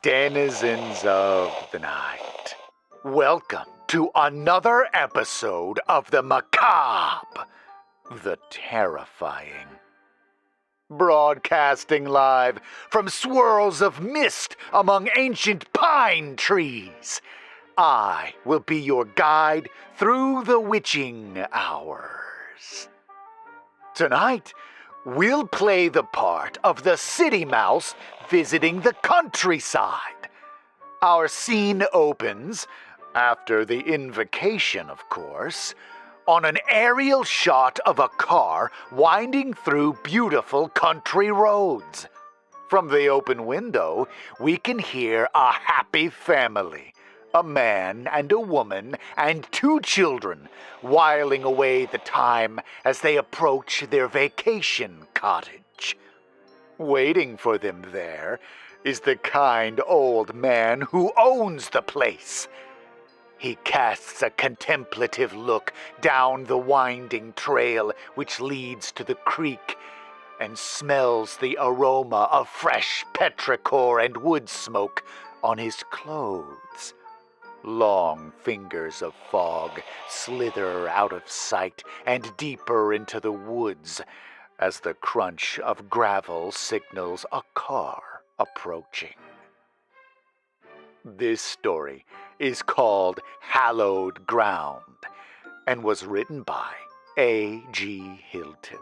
denizens of the night. Welcome to another episode of the macabre, the terrifying. Broadcasting live from swirls of mist among ancient pine trees, I will be your guide through the witching hours. Tonight, we'll play the part of the city mouse visiting the countryside. Our scene opens, after the invocation, of course, on an aerial shot of a car winding through beautiful country roads. From the open window, we can hear a happy family, a man and a woman and 2 children, whiling away the time as they approach their vacation cottage. Waiting for them there is the kind old man who owns the place. He casts a contemplative look down the winding trail which leads to the creek and smells the aroma of fresh petrichor and woodsmoke on his clothes. Long fingers of fog slither out of sight and deeper into the woods as the crunch of gravel signals a car approaching. This story is called Hallowed Ground and was written by A.G. Hilton.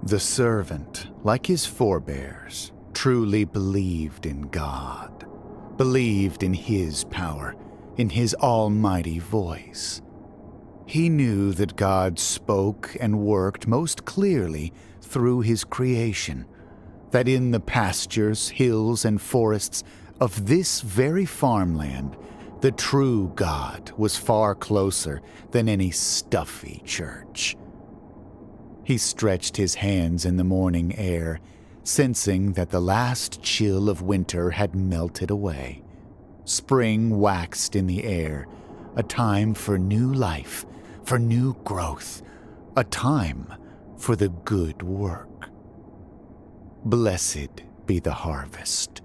The servant, like his forebears, truly believed in God, believed in His power, in His almighty voice. He knew that God spoke and worked most clearly through His creation, that in the pastures, hills, and forests of this very farmland, the true God was far closer than any stuffy church. He stretched his hands in the morning air, sensing that the last chill of winter had melted away. Spring waxed in the air, a time for new life, for new growth, a time for the good work. Blessed be the harvest.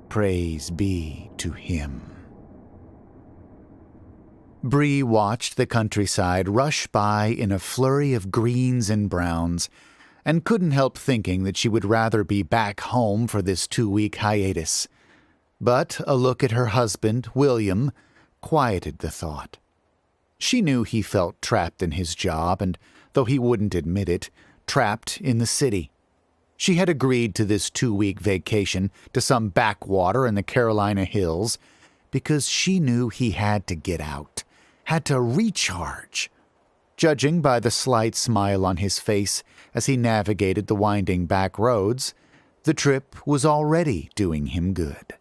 Praise be to Him. Bree watched the countryside rush by in a flurry of greens and browns, and couldn't help thinking that she would rather be back home for this 2-week hiatus. But a look at her husband, William, quieted the thought. She knew he felt trapped in his job, and though he wouldn't admit it, trapped in the city. She had agreed to this 2-week vacation to some backwater in the Carolina hills because she knew he had to get out, had to recharge. Judging by the slight smile on his face as he navigated the winding back roads, the trip was already doing him good.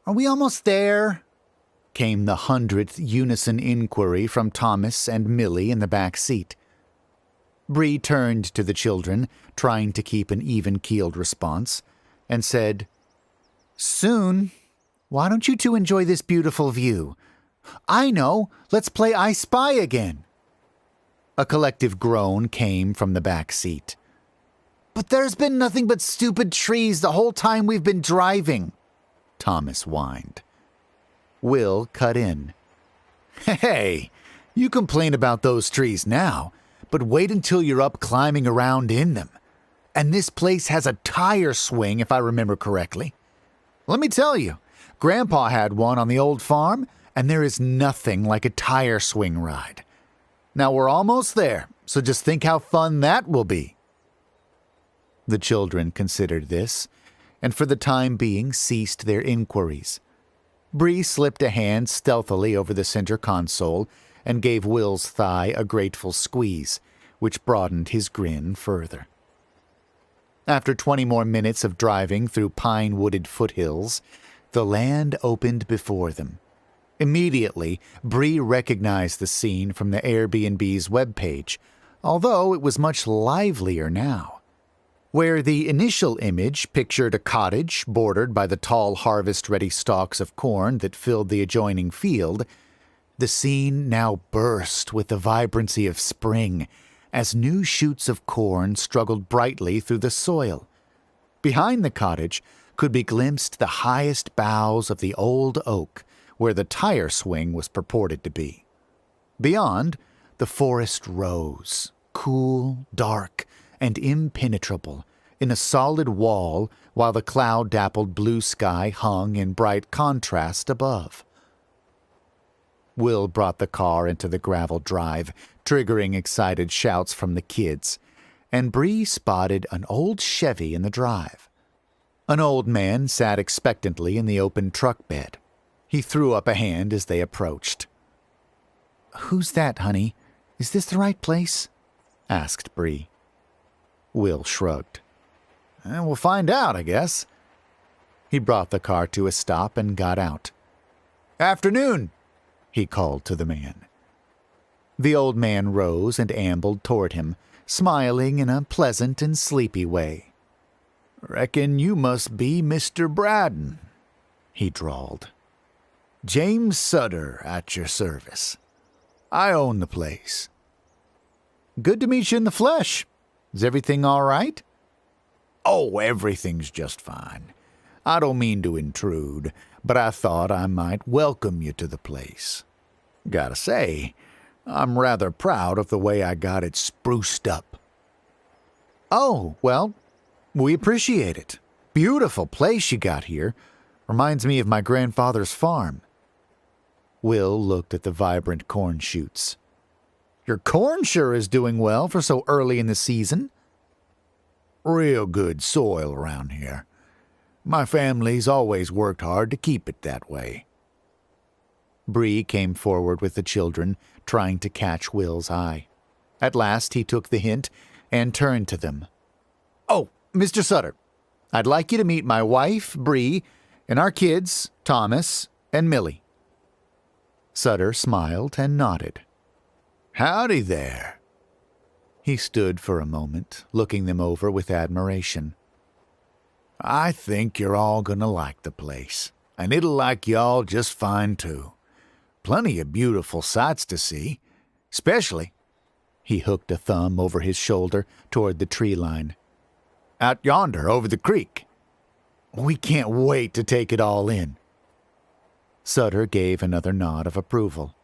"Are we almost there?" came the 100th unison inquiry from Thomas and Millie in the back seat. Bree turned to the children, trying to keep an even-keeled response, and said, "Soon. Why don't you 2 enjoy this beautiful view? I know. Let's play I Spy again." A collective groan came from the back seat. "But there's been nothing but stupid trees the whole time we've been driving," Thomas whined. Will cut in. "Hey, you complain about those trees now, but wait until you're up climbing around in them. And this place has a tire swing, if I remember correctly. Let me tell you, Grandpa had one on the old farm, and there is nothing like a tire swing ride. Now we're almost there, so just think how fun that will be." The children considered this, and for the time being ceased their inquiries. Bree slipped a hand stealthily over the center console and gave Will's thigh a grateful squeeze, which broadened his grin further. After 20 more minutes of driving through pine-wooded foothills, the land opened before them. Immediately, Bree recognized the scene from the Airbnb's webpage, although it was much livelier now. Where the initial image pictured a cottage bordered by the tall harvest-ready stalks of corn that filled the adjoining field, the scene now burst with the vibrancy of spring as new shoots of corn struggled brightly through the soil. Behind the cottage could be glimpsed the highest boughs of the old oak where the tire swing was purported to be. Beyond, the forest rose, cool, dark, and impenetrable, in a solid wall while the cloud-dappled blue sky hung in bright contrast above. Will brought the car into the gravel drive, triggering excited shouts from the kids, and Bree spotted an old Chevy in the drive. An old man sat expectantly in the open truck bed. He threw up a hand as they approached. "Who's that, honey? Is this the right place?" asked Bree. Will shrugged. "We'll find out, I guess." He brought the car to a stop and got out. "Afternoon," he called to the man. The old man rose and ambled toward him, smiling in a pleasant and sleepy way. "Reckon you must be Mr. Braden," he drawled. "James Sutter at your service. I own the place." "Good to meet you in the flesh. Is everything all right?" "Oh, everything's just fine. I don't mean to intrude, but I thought I might welcome you to the place. Gotta say, I'm rather proud of the way I got it spruced up." "Oh, well, we appreciate it. Beautiful place you got here. Reminds me of my grandfather's farm." Will looked at the vibrant corn shoots. "Your corn sure is doing well for so early in the season." "Real good soil around here. My family's always worked hard to keep it that way." Bree came forward with the children, trying to catch Will's eye. At last he took the hint and turned to them. "Oh, Mr. Sutter, I'd like you to meet my wife, Bree, and our kids, Thomas and Millie." Sutter smiled and nodded. "Howdy there." He stood for a moment, looking them over with admiration. "I think you're all gonna like the place, and it'll like y'all just fine, too. Plenty of beautiful sights to see, especially," he hooked a thumb over his shoulder toward the tree line, "out yonder over the creek. We can't wait to take it all in." Sutter gave another nod of approval.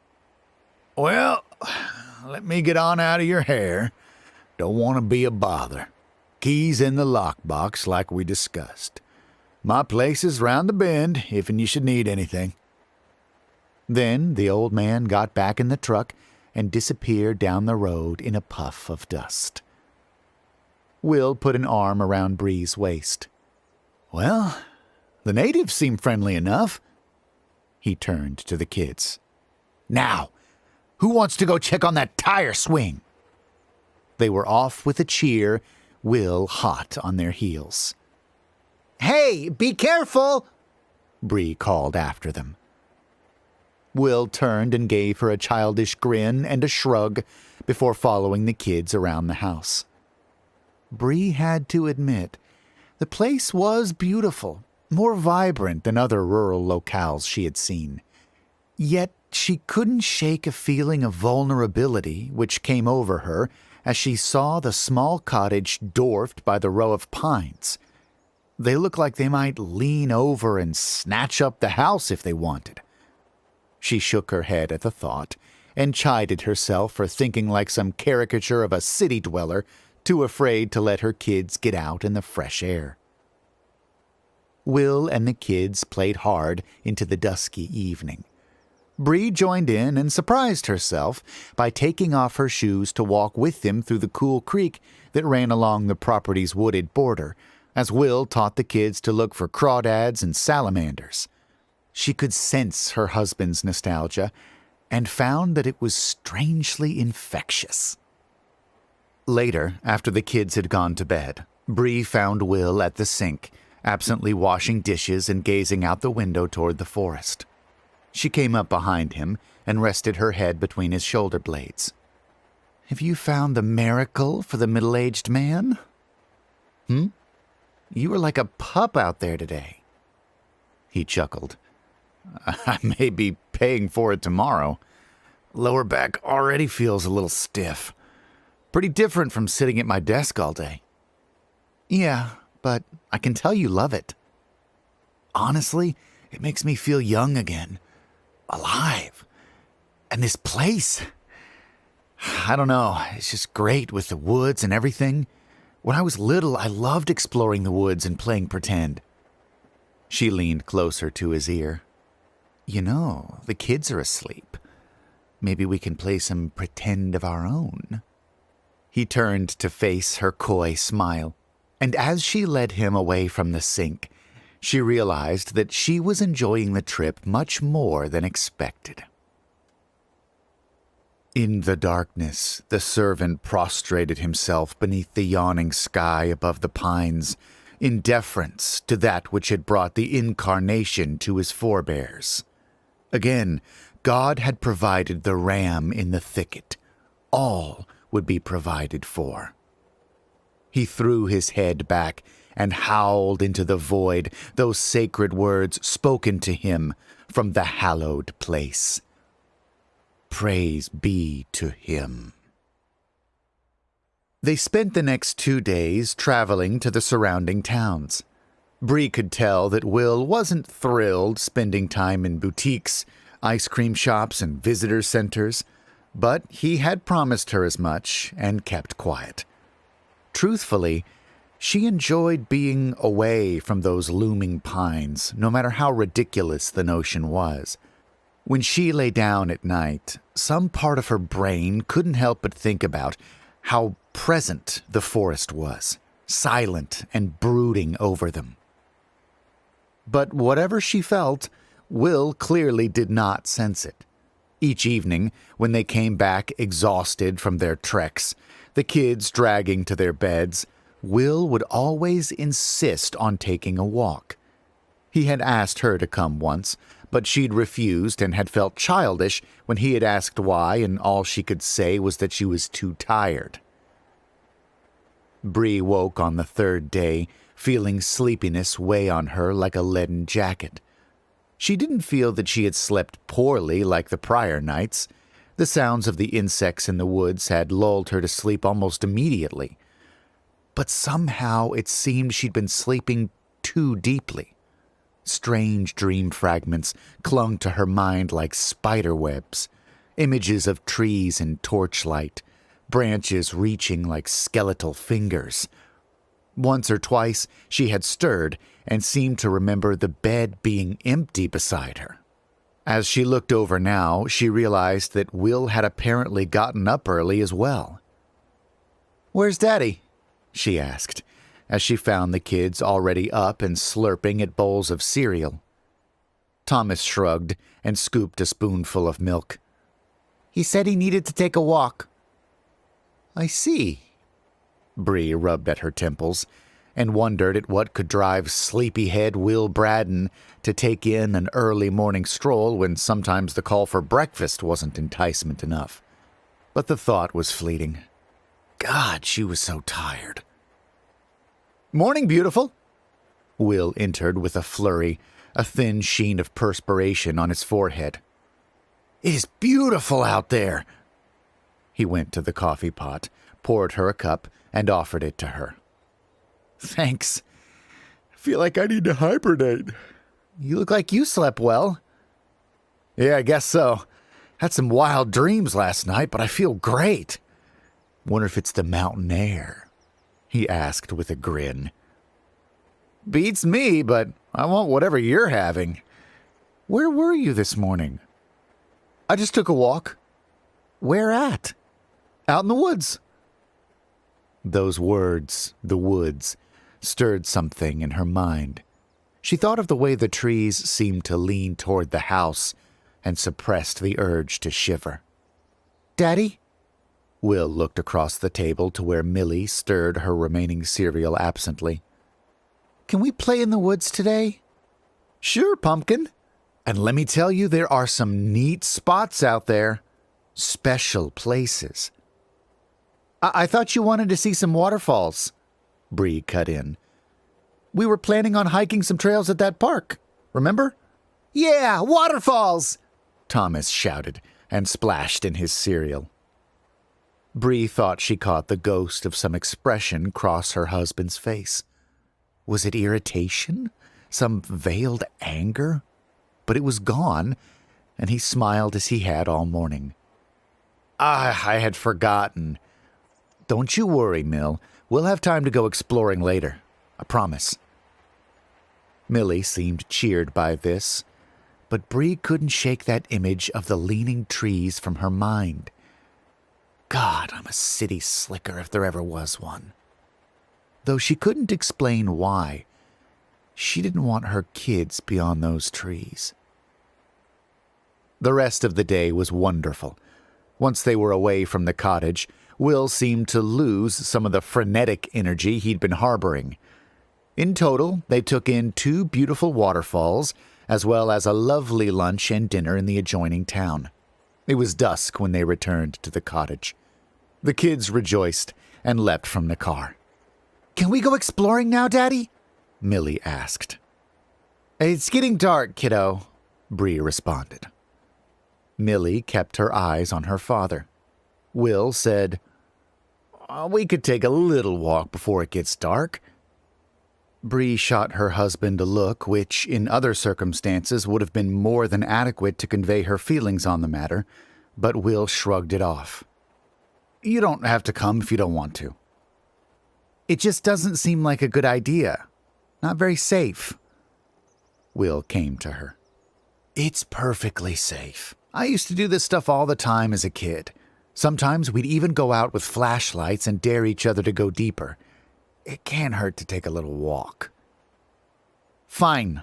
"Well, let me get on out of your hair. Don't want to be a bother. Keys in the lockbox like we discussed. My place is round the bend if you should need anything." Then the old man got back in the truck and disappeared down the road in a puff of dust. Will put an arm around Bree's waist. "Well, the natives seem friendly enough." He turned to the kids. "Now, who wants to go check on that tire swing?" They were off with a cheer, Will hot on their heels. "Hey, be careful!" Bree called after them. Will turned and gave her a childish grin and a shrug before following the kids around the house. Bree had to admit, the place was beautiful, more vibrant than other rural locales she had seen. Yet she couldn't shake a feeling of vulnerability which came over her as she saw the small cottage dwarfed by the row of pines. They looked like they might lean over and snatch up the house if they wanted. She shook her head at the thought and chided herself for thinking like some caricature of a city dweller too afraid to let her kids get out in the fresh air. Will and the kids played hard into the dusky evening. Bree joined in and surprised herself by taking off her shoes to walk with them through the cool creek that ran along the property's wooded border, as Will taught the kids to look for crawdads and salamanders. She could sense her husband's nostalgia and found that it was strangely infectious. Later, after the kids had gone to bed, Bree found Will at the sink, absently washing dishes and gazing out the window toward the forest. She came up behind him and rested her head between his shoulder blades. "Have you found the miracle for the middle-aged man?" You were like a pup out there today." He chuckled. "I may be paying for it tomorrow. Lower back already feels a little stiff. Pretty different from sitting at my desk all day. Yeah, but I can tell you love it. Honestly, it makes me feel young again. Alive. And this place, I don't know, it's just great with the woods and everything. When I was little, I loved exploring the woods and playing pretend. She leaned closer to his ear. You know, the kids are asleep. Maybe we can play some pretend of our own. He turned to face her coy smile, and as she led him away from the sink, she realized that she was enjoying the trip much more than expected. In the darkness, the servant prostrated himself beneath the yawning sky above the pines, in deference to that which had brought the incarnation to his forebears. Again, God had provided the ram in the thicket. All would be provided for. He threw his head back and howled into the void those sacred words spoken to him from the hallowed place. Praise be to him. They spent the next 2 days traveling to the surrounding towns. Bree could tell that Will wasn't thrilled spending time in boutiques, ice cream shops, and visitor centers, but he had promised her as much and kept quiet. Truthfully, she enjoyed being away from those looming pines, no matter how ridiculous the notion was. When she lay down at night, some part of her brain couldn't help but think about how present the forest was, silent and brooding over them. But whatever she felt, Will clearly did not sense it. Each evening, when they came back exhausted from their treks, the kids dragging to their beds, Will would always insist on taking a walk. He had asked her to come once, but she'd refused and had felt childish when he had asked why, and all she could say was that she was too tired. Bree woke on the 3rd day, feeling sleepiness weigh on her like a leaden jacket. She didn't feel that she had slept poorly like the prior nights. The sounds of the insects in the woods had lulled her to sleep almost immediately. But somehow it seemed she'd been sleeping too deeply. Strange dream fragments clung to her mind like spider webs, images of trees in torchlight, branches reaching like skeletal fingers. Once or twice she had stirred and seemed to remember the bed being empty beside her. As she looked over now, she realized that Will had apparently gotten up early as well. "Where's Daddy?" she asked, as she found the kids already up and slurping at bowls of cereal. Thomas shrugged and scooped a spoonful of milk. "He said he needed to take a walk." "I see." Bree rubbed at her temples and wondered at what could drive sleepyhead Will Braddon to take in an early morning stroll when sometimes the call for breakfast wasn't enticement enough. But the thought was fleeting. God, she was so tired. "Morning, beautiful." Will entered with a flurry, a thin sheen of perspiration on his forehead. "It is beautiful out there." He went to the coffee pot, poured her a cup, and offered it to her. "Thanks. I feel like I need to hibernate." "You look like you slept well." "Yeah, I guess so. Had some wild dreams last night, but I feel great." "Wonder if it's the mountain air?" he asked with a grin. "Beats me, but I want whatever you're having." "Where were you this morning?" "I just took a walk." "Where at?" "Out in the woods." Those words, the woods, stirred something in her mind. She thought of the way the trees seemed to lean toward the house and suppressed the urge to shiver. "Daddy?" Will looked across the table to where Millie stirred her remaining cereal absently. "Can we play in the woods today?" "Sure, pumpkin. And let me tell you, there are some neat spots out there. Special places." I thought you wanted to see some waterfalls," Bree cut in. "We were planning on hiking some trails at that park, remember?" "Yeah, waterfalls!" Thomas shouted and splashed in his cereal. Bree thought she caught the ghost of some expression cross her husband's face. Was it irritation? Some veiled anger? But it was gone, and he smiled as he had all morning. I had forgotten. Don't you worry, Mill. We'll have time to go exploring later. I promise. Millie seemed cheered by this, but Bree couldn't shake that image of the leaning trees from her mind. God, I'm a city slicker if there ever was one. Though she couldn't explain why, she didn't want her kids beyond those trees. The rest of the day was wonderful. Once they were away from the cottage, Will seemed to lose some of the frenetic energy he'd been harboring. In total, they took in 2 beautiful waterfalls, as well as a lovely lunch and dinner in the adjoining town. It was dusk when they returned to the cottage. The kids rejoiced and leapt from the car. "Can we go exploring now, Daddy?" Millie asked. "It's getting dark, kiddo," Bree responded. Millie kept her eyes on her father. Will said, "We could take a little walk before it gets dark." Bree shot her husband a look which, in other circumstances, would have been more than adequate to convey her feelings on the matter, but Will shrugged it off. "You don't have to come if you don't want to." "It just doesn't seem like a good idea. Not very safe." Will came to her. "It's perfectly safe. I used to do this stuff all the time as a kid. Sometimes we'd even go out with flashlights and dare each other to go deeper. It can't hurt to take a little walk." "Fine,"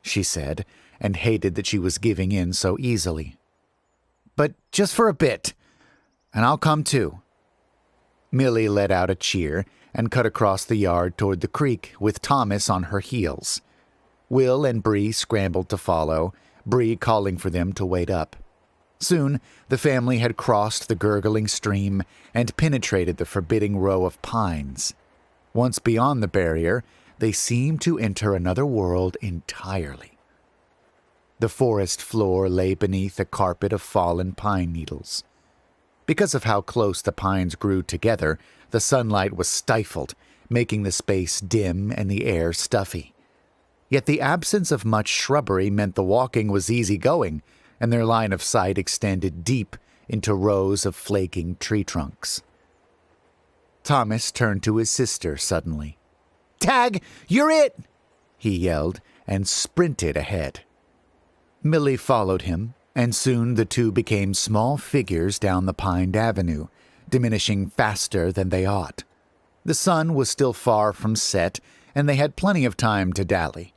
she said, and hated that she was giving in so easily. "But just for a bit, and I'll come too." Millie let out a cheer and cut across the yard toward the creek with Thomas on her heels. Will and Bree scrambled to follow, Bree calling for them to wait up. Soon, the family had crossed the gurgling stream and penetrated the forbidding row of pines. Once beyond the barrier, they seemed to enter another world entirely. The forest floor lay beneath a carpet of fallen pine needles. Because of how close the pines grew together, the sunlight was stifled, making the space dim and the air stuffy. Yet the absence of much shrubbery meant the walking was easy going, and their line of sight extended deep into rows of flaking tree trunks. Thomas turned to his sister suddenly. "Tag, you're it!" he yelled, and sprinted ahead. Millie followed him, and soon the two became small figures down the pined avenue, diminishing faster than they ought. The sun was still far from set, and they had plenty of time to dally.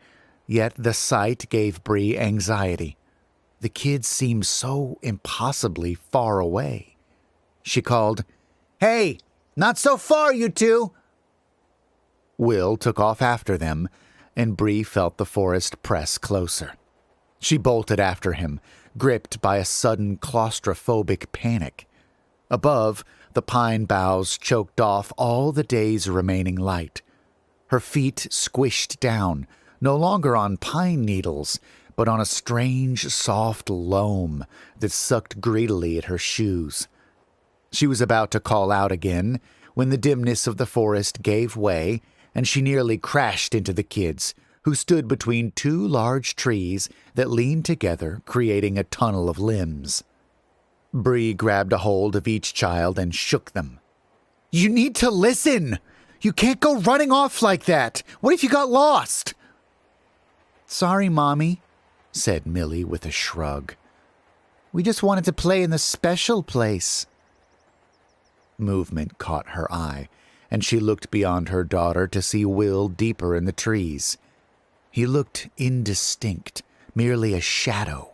Yet the sight gave Bree anxiety. The kids seemed so impossibly far away. She called, "Hey, not so far, you two!" Will took off after them, and Bree felt the forest press closer. She bolted after him, gripped by a sudden claustrophobic panic. Above, the pine boughs choked off all the day's remaining light. Her feet squished down, no longer on pine needles, but on a strange, soft loam that sucked greedily at her shoes. She was about to call out again when the dimness of the forest gave way, and she nearly crashed into the kids, who stood between 2 large trees that leaned together, creating a tunnel of limbs. Bree grabbed a hold of each child and shook them. "You need to listen! You can't go running off like that! What if you got lost?" "Sorry, Mommy," said Millie with a shrug. "We just wanted to play in the special place." Movement caught her eye, and she looked beyond her daughter to see Will deeper in the trees. He looked indistinct, merely a shadow.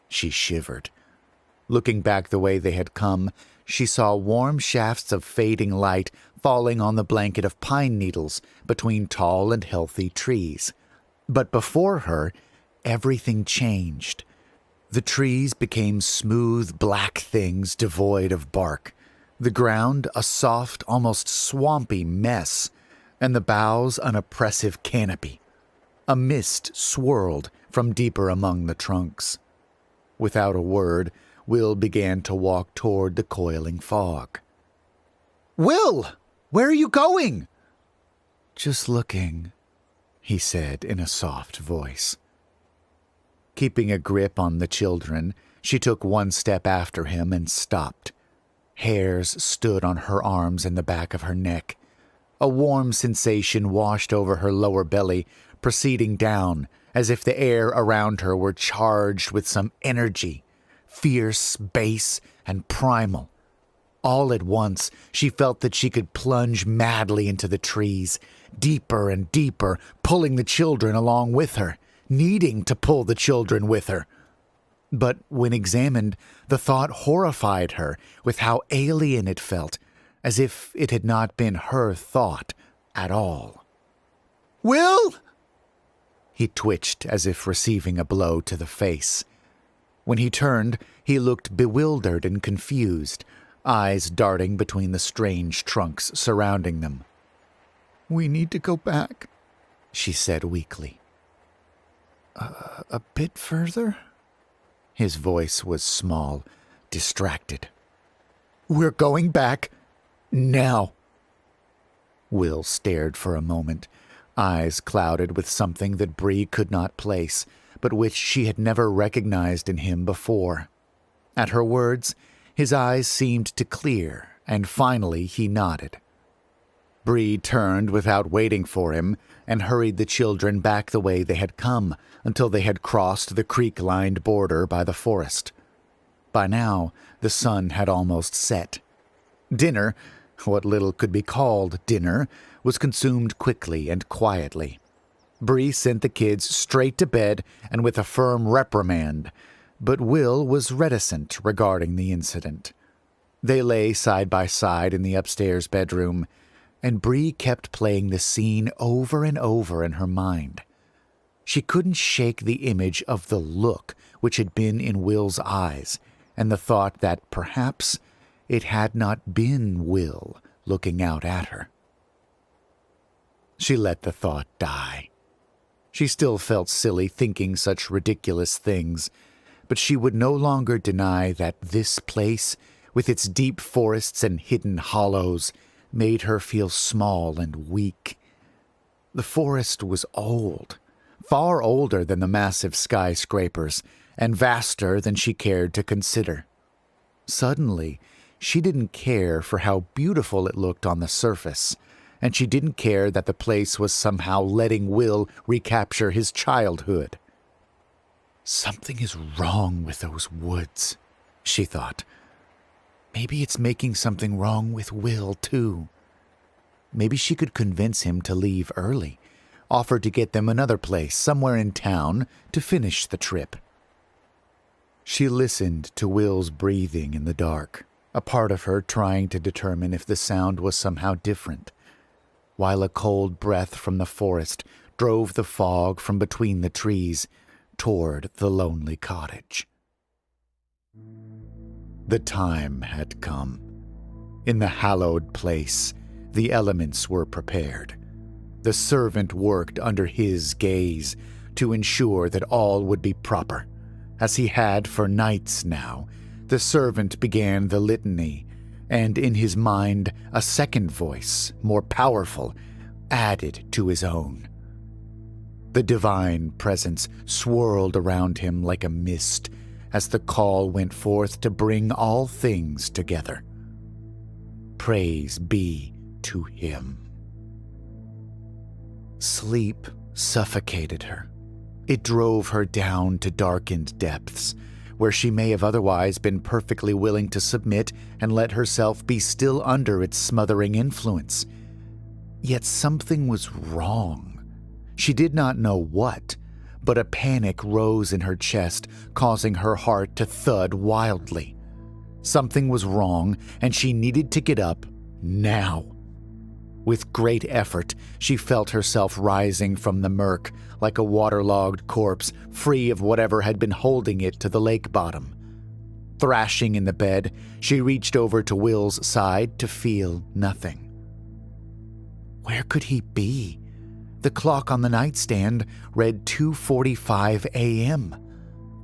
She shivered. Looking back the way they had come, she saw warm shafts of fading light falling on the blanket of pine needles between tall and healthy trees. But before her, everything changed. The trees became smooth black things devoid of bark, the ground a soft, almost swampy mess, and the boughs an oppressive canopy. A mist swirled from deeper among the trunks. Without a word, Will began to walk toward the coiling fog. Will, where are you going?" "Just looking," he said in a soft voice. Keeping a grip on the children, she took one step after him and stopped. Hairs stood on her arms and the back of her neck. A warm sensation washed over her lower belly, proceeding down, as if the air around her were charged with some energy, fierce, base, and primal. All at once, she felt that she could plunge madly into the trees, deeper and deeper, pulling the children along with her, needing to pull the children with her. But when examined, the thought horrified her with how alien it felt, as if it had not been her thought at all. "Will!" He twitched as if receiving a blow to the face. When he turned, he looked bewildered and confused, eyes darting between the strange trunks surrounding them. "We need to go back," she said weakly. A bit further?" His voice was small, distracted. "We're going back now." Will stared for a moment, eyes clouded with something that Bree could not place, but which she had never recognized in him before. At her words, his eyes seemed to clear, and finally he nodded. Bree turned without waiting for him and hurried the children back the way they had come until they had crossed the creek-lined border by the forest. By now, the sun had almost set. Dinner, what little could be called dinner, was consumed quickly and quietly. Bree sent the kids straight to bed and with a firm reprimand, but Will was reticent regarding the incident. They lay side by side in the upstairs bedroom, and Bree kept playing the scene over and over in her mind. She couldn't shake the image of the look which had been in Will's eyes, and the thought that perhaps it had not been Will looking out at her. She let the thought die. She still felt silly thinking such ridiculous things, but she would no longer deny that this place, with its deep forests and hidden hollows, made her feel small and weak. The forest was old, far older than the massive skyscrapers, and vaster than she cared to consider. Suddenly, she didn't care for how beautiful it looked on the surface, and she didn't care that the place was somehow letting Will recapture his childhood. "Something is wrong with those woods," she thought. "Maybe it's making something wrong with Will, too." Maybe she could convince him to leave early, offer to get them another place somewhere in town to finish the trip. She listened to Will's breathing in the dark, a part of her trying to determine if the sound was somehow different, while a cold breath from the forest drove the fog from between the trees toward the lonely cottage. The time had come. In the hallowed place, the elements were prepared. The servant worked under his gaze to ensure that all would be proper. As he had for nights now, the servant began the litany, and in his mind a second voice, more powerful, added to his own. The divine presence swirled around him like a mist as the call went forth to bring all things together. Praise be to him. Sleep suffocated her. It drove her down to darkened depths, where she may have otherwise been perfectly willing to submit and let herself be still under its smothering influence. Yet something was wrong. She did not know what, but a panic rose in her chest, causing her heart to thud wildly. Something was wrong, and she needed to get up now. With great effort, she felt herself rising from the murk like a waterlogged corpse, free of whatever had been holding it to the lake bottom. Thrashing in the bed, she reached over to Will's side to feel nothing. Where could he be? The clock on the nightstand read 2:45 a.m.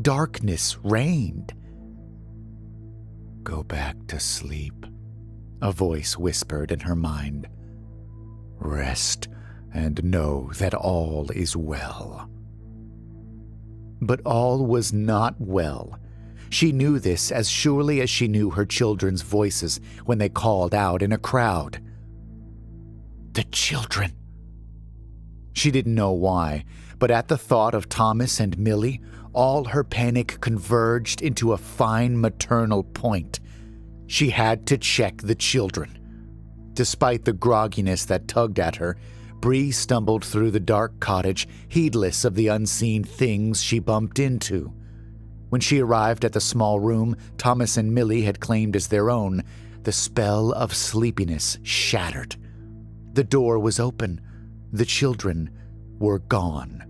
Darkness reigned. Go back to sleep, a voice whispered in her mind. "Rest and know that all is well." But all was not well. She knew this as surely as she knew her children's voices when they called out in a crowd. The children. She didn't know why, but at the thought of Thomas and Millie, all her panic converged into a fine maternal point. She had to check the children. Despite the grogginess that tugged at her, Bree stumbled through the dark cottage, heedless of the unseen things she bumped into. When she arrived at the small room Thomas and Millie had claimed as their own, the spell of sleepiness shattered. The door was open. The children were gone.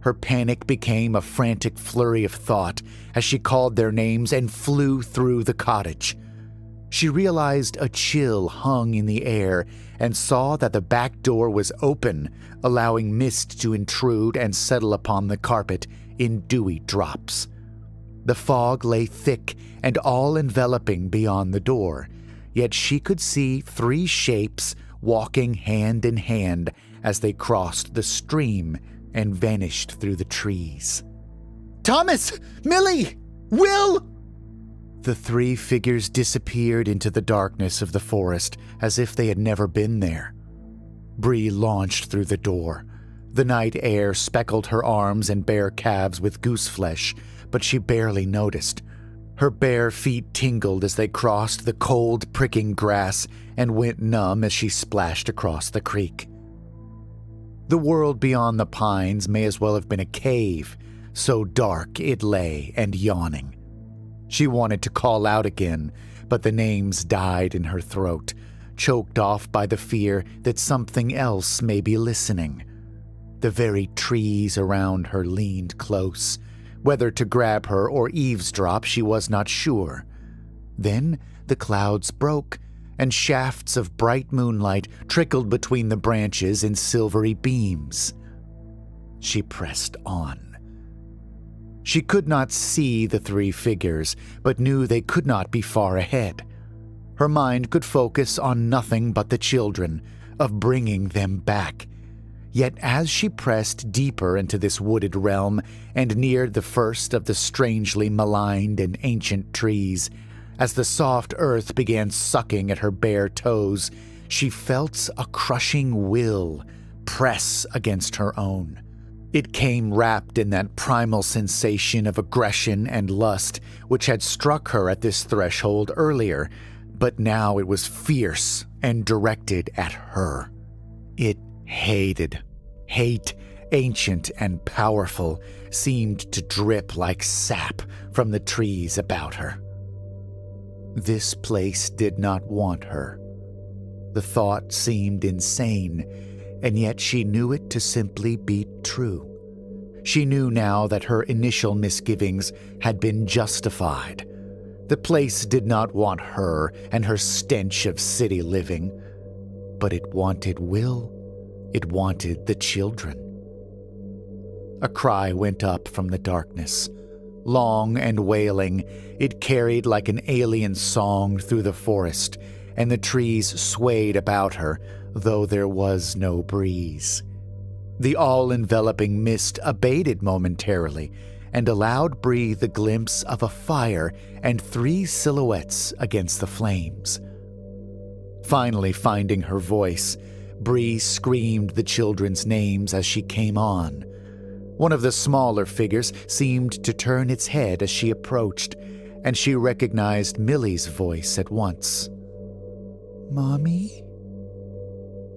Her panic became a frantic flurry of thought as she called their names and flew through the cottage. She realized a chill hung in the air and saw that the back door was open, allowing mist to intrude and settle upon the carpet in dewy drops. The fog lay thick and all-enveloping beyond the door, yet she could see 3 shapes walking hand in hand as they crossed the stream and vanished through the trees. "Thomas! Millie! Will!" The 3 figures disappeared into the darkness of the forest as if they had never been there. Bree launched through the door. The night air speckled her arms and bare calves with goose flesh, but she barely noticed. Her bare feet tingled as they crossed the cold, pricking grass and went numb as she splashed across the creek. The world beyond the pines may as well have been a cave, so dark it lay and yawning. She wanted to call out again, but the names died in her throat, choked off by the fear that something else may be listening. The very trees around her leaned close. Whether to grab her or eavesdrop, she was not sure. Then the clouds broke, and shafts of bright moonlight trickled between the branches in silvery beams. She pressed on. She could not see the 3 figures, but knew they could not be far ahead. Her mind could focus on nothing but the children, of bringing them back. Yet as she pressed deeper into this wooded realm and neared the first of the strangely maligned and ancient trees, as the soft earth began sucking at her bare toes, she felt a crushing will press against her own. It came wrapped in that primal sensation of aggression and lust which had struck her at this threshold earlier, but now it was fierce and directed at her. It hated. Hate, ancient and powerful, seemed to drip like sap from the trees about her. This place did not want her. The thought seemed insane, and yet she knew it to simply be true. She knew now that her initial misgivings had been justified. The place did not want her and her stench of city living, but it wanted Will. It wanted the children. A cry went up from the darkness. Long and wailing, it carried like an alien song through the forest, and the trees swayed about her, though there was no breeze. The all-enveloping mist abated momentarily and allowed Bree the glimpse of a fire and 3 silhouettes against the flames. Finally finding her voice, Bree screamed the children's names as she came on. One of the smaller figures seemed to turn its head as she approached, and she recognized Millie's voice at once. "Mommy?"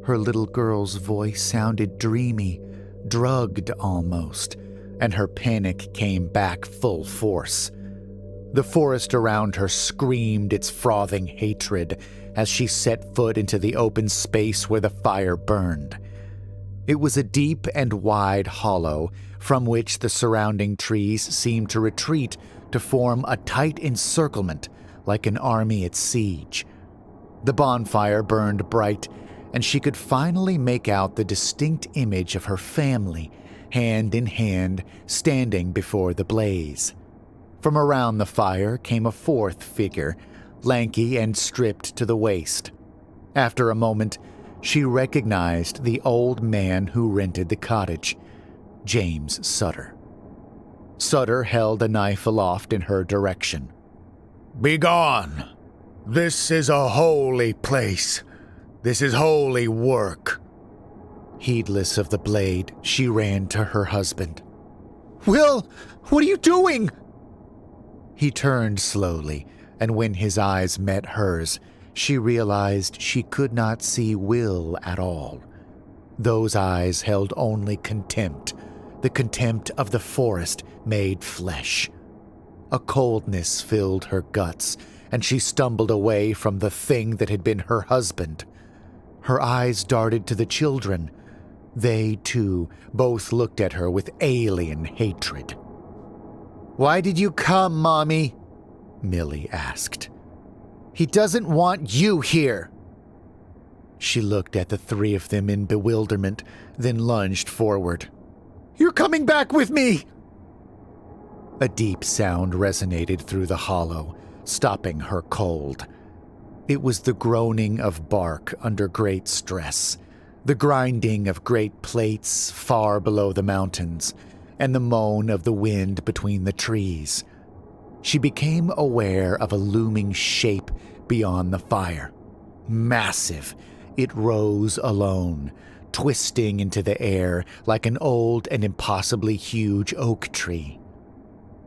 Her little girl's voice sounded dreamy, drugged almost, and her panic came back full force. The forest around her screamed its frothing hatred as she set foot into the open space where the fire burned. It was a deep and wide hollow from which the surrounding trees seemed to retreat to form a tight encirclement like an army at siege. The bonfire burned bright, and she could finally make out the distinct image of her family, hand in hand, standing before the blaze. From around the fire came a 4th figure, lanky and stripped to the waist. After a moment, she recognized the old man who rented the cottage, James Sutter. Sutter held a knife aloft in her direction. "Begone! This is a holy place. This is holy work." Heedless of the blade, she ran to her husband. "Will, what are you doing?" He turned slowly, and when his eyes met hers, she realized she could not see Will at all. Those eyes held only contempt, the contempt of the forest made flesh. A coldness filled her guts, and she stumbled away from the thing that had been her husband. Her eyes darted to the children. They, too, both looked at her with alien hatred. "Why did you come, Mommy?" Millie asked. "He doesn't want you here." She looked at the three of them in bewilderment, then lunged forward. "You're coming back with me!" A deep sound resonated through the hollow, stopping her cold. It was the groaning of bark under great stress, the grinding of great plates far below the mountains, and the moan of the wind between the trees. She became aware of a looming shape beyond the fire. Massive, it rose alone, twisting into the air like an old and impossibly huge oak tree.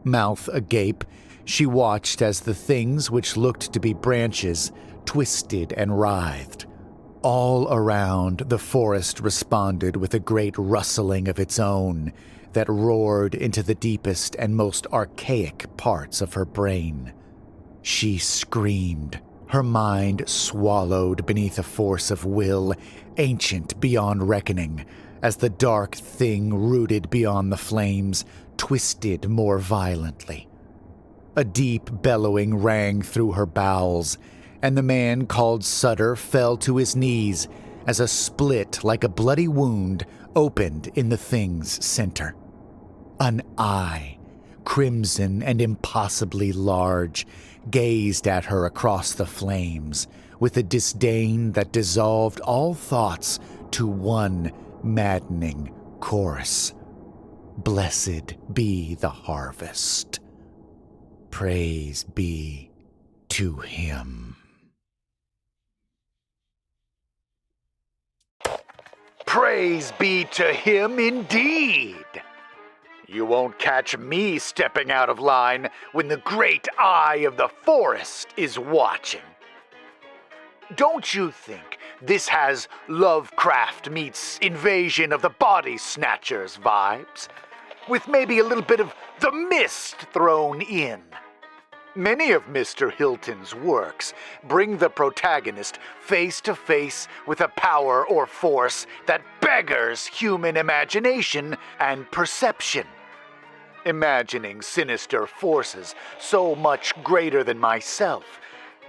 Mouth agape, she watched as the things which looked to be branches twisted and writhed. All around, the forest responded with a great rustling of its own that roared into the deepest and most archaic parts of her brain. She screamed, her mind swallowed beneath a force of will ancient beyond reckoning, as the dark thing rooted beyond the flames twisted more violently. A deep bellowing rang through her bowels, and the man called Sutter fell to his knees as a split like a bloody wound opened in the thing's center. An eye, crimson and impossibly large, gazed at her across the flames with a disdain that dissolved all thoughts to one maddening chorus. Blessed be the harvest. Praise be to him. Praise be to him indeed. You won't catch me stepping out of line when the great eye of the forest is watching. Don't you think this has Lovecraft meets Invasion of the Body Snatchers vibes? With maybe a little bit of the mist thrown in. Many of Mr. Hilton's works bring the protagonist face to face with a power or force that beggars human imagination and perception. Imagining sinister forces so much greater than myself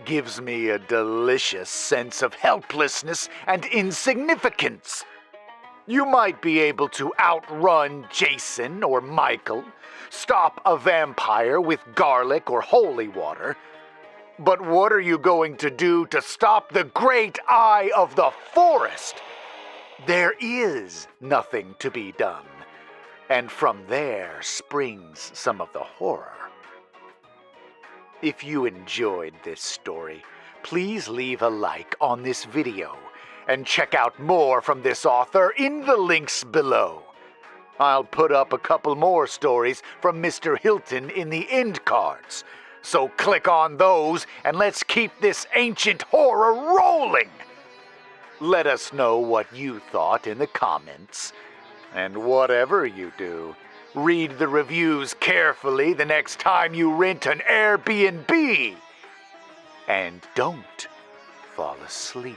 gives me a delicious sense of helplessness and insignificance. You might be able to outrun Jason or Michael, stop a vampire with garlic or holy water, but what are you going to do to stop the great eye of the forest? There is nothing to be done, and from there springs some of the horror. If you enjoyed this story, please leave a like on this video and check out more from this author in the links below. I'll put up a couple more stories from Mr. Hilton in the end cards, so click on those and let's keep this ancient horror rolling. Let us know what you thought in the comments. And whatever you do, read the reviews carefully the next time you rent an Airbnb. And don't fall asleep.